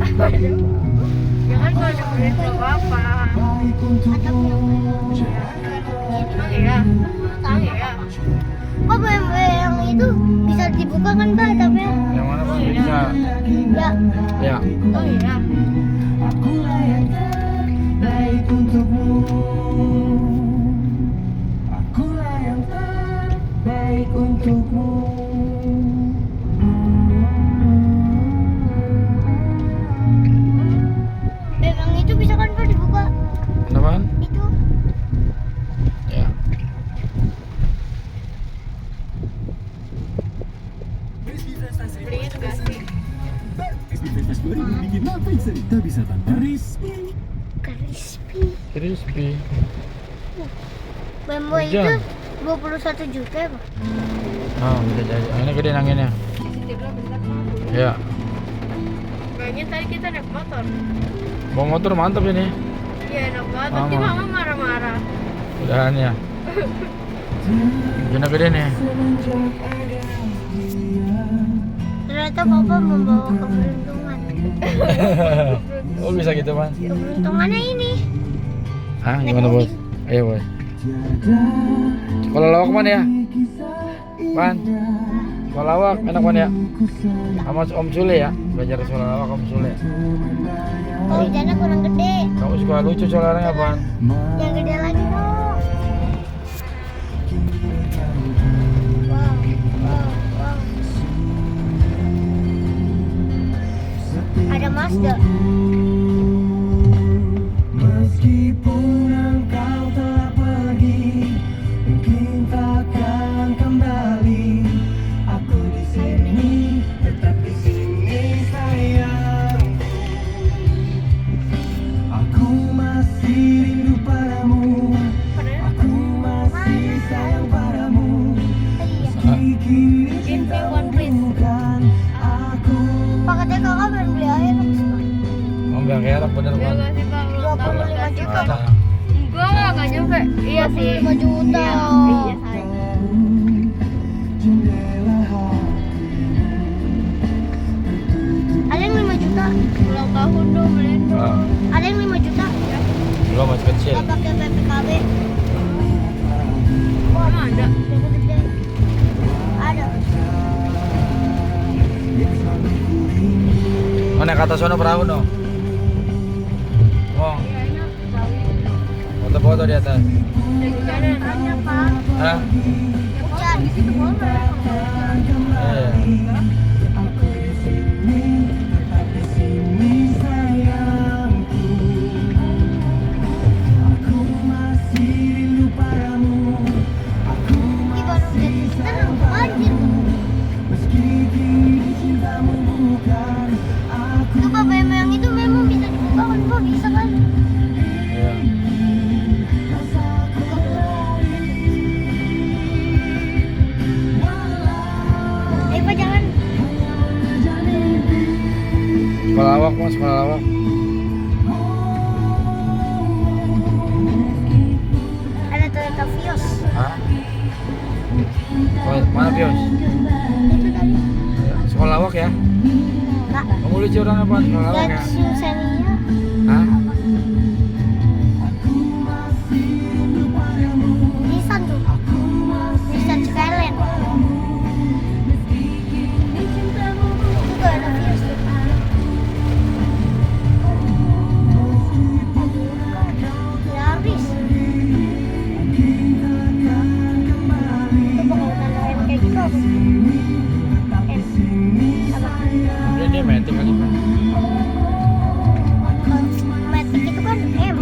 Jangan kalau ada kulit nggak apa-apa. Emang iya? Emang iya? Kok BMW yang itu bisa dibuka kan Pak? Tapi Yang mana Bang? Bisa. ya Ya. Oh iya. Akulah yang terbaik untukmu. Akulah yang terbaik untukmu. memang itu bisa kan Pak dibuka? Kenapa? Itu Ya. Belinya juga sih. Festival 2000 bikin apa yang cerita bisa tanpa Rizky. crispy. Crispy. BMW Hujan. itu 21 juta ya Pak? Oh, bisa jadi. Ini gede anginnya. Setirnya bentar. Ya. Kayaknya tadi kita naik motor. Bawa motor mantap ini. Iya enak banget. Mama. Tapi mama marah-marah. Udahan ya. Gede gede nih. Ternyata Papa membawa keberuntungan. Oh bisa gitu Pan? Keberuntungannya ini. Hah gimana bos? Ayo bos. Kalau lawak mana ya? Pan? Kalau lawak enak Pan ya? Sama Om Sule ya? Belajar soal lawak Om Sule. Oh, hujannya kurang gede. Kamu suka lucu soal orangnya Pan? Yang gede lagi dong. Wow, wow, wow. Ada Mazda. Meskipun engkau telah pergi, mungkin takkan kembali. Aku di sini, tetap di sini sayang. Aku masih rindu padamu. Aku masih sayang padamu. Meski kini cinta bukan aku. Pak katanya kakak baru beli air. Mau bilang kayak bener Iya Pan? nggak sih Pak? Ulang tahun 25 nggak sih, juta. Pak? Nah, Enggak, nggak nyampe. Iya sih. 25 juta. Iya, iya sayang. Jendela hati. Ada yang 5 juta. Ulang tahun dong, beliin ah, dong. Ada yang 5 juta. belum masih kecil. Nggak pakai PPKB. Emang ada? Yang gede. Ada. Oh naik ke atas sana perahu no. Oh, Iya enak. Tahu. foto-foto di atas. Ada gimana? Ada Pak. Hah? Hujan. Di situ boleh. Iya. Ini baru hujan sekarang banjir. Itu Pak BMW yang itu memang bisa dibuka kan Pak? Bisa kan? Iya. Pak jangan. Sekolah lawak mas, sekolah lawak. Ada Toyota Vios. Hah? Oh, mana Pios? Itu tadi. Sekolah lawak ya? Enggak. Kamu lucu orang apa? Sekolah lawak ya? Gatsu Xenia. Hah? Nissan tuh. Nissan Skyline. Itu Toyota Vios tuh. Yaris. Itu pengalaman lain kayak gitu apa? Dia metik kali Pak. Matic itu kan M,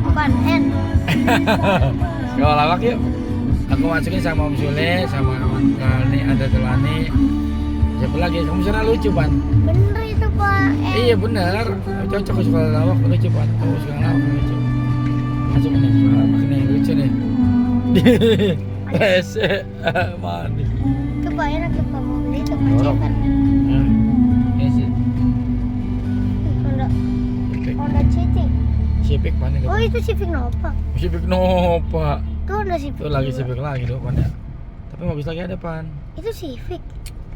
bukan N. Sekolah lawak yuk. Aku masukin sama Om Sule, sama Kali, ada Telani. Siapa lagi? Kamu sana lucu Pan. Bener itu Pak. Iya bener. Cocok ke sekolah lawak lucu Pan. Kamu sekolah lawak lucu. Masuk nih, sekolah lawak nih lucu nih. Rese, mandi. Itu Pak enak tuh Pak mau beli itu Pak Dorong. ceper. Ini sih. Honda, Civic. Honda City. Civic Pan itu. Oh itu Civic Nova. Civic Nova. Itu Honda Civic. Itu lagi juga. Civic lagi tuh Pan ya. Tapi bagus lagi ada Pan. Itu Civic.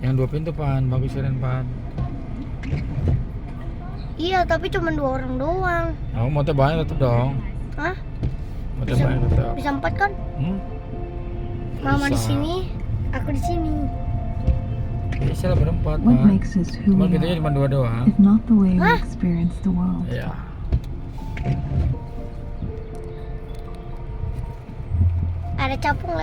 Yang 2 pintu Pan, bagus keren Pan. Iya, tapi cuma 2 orang doang. Oh, mau banyak tetap dong. Hah? Mau banyak tetap. Bisa 4 kan? Hmm? Mama di Bisa. sini, aku di sini. Bisa lah berempat, What Pak. makes us who Cuman we bedanya are, cuma 2 doang. if not the way we Hah? experience the world? Iya. Ada capung lewat.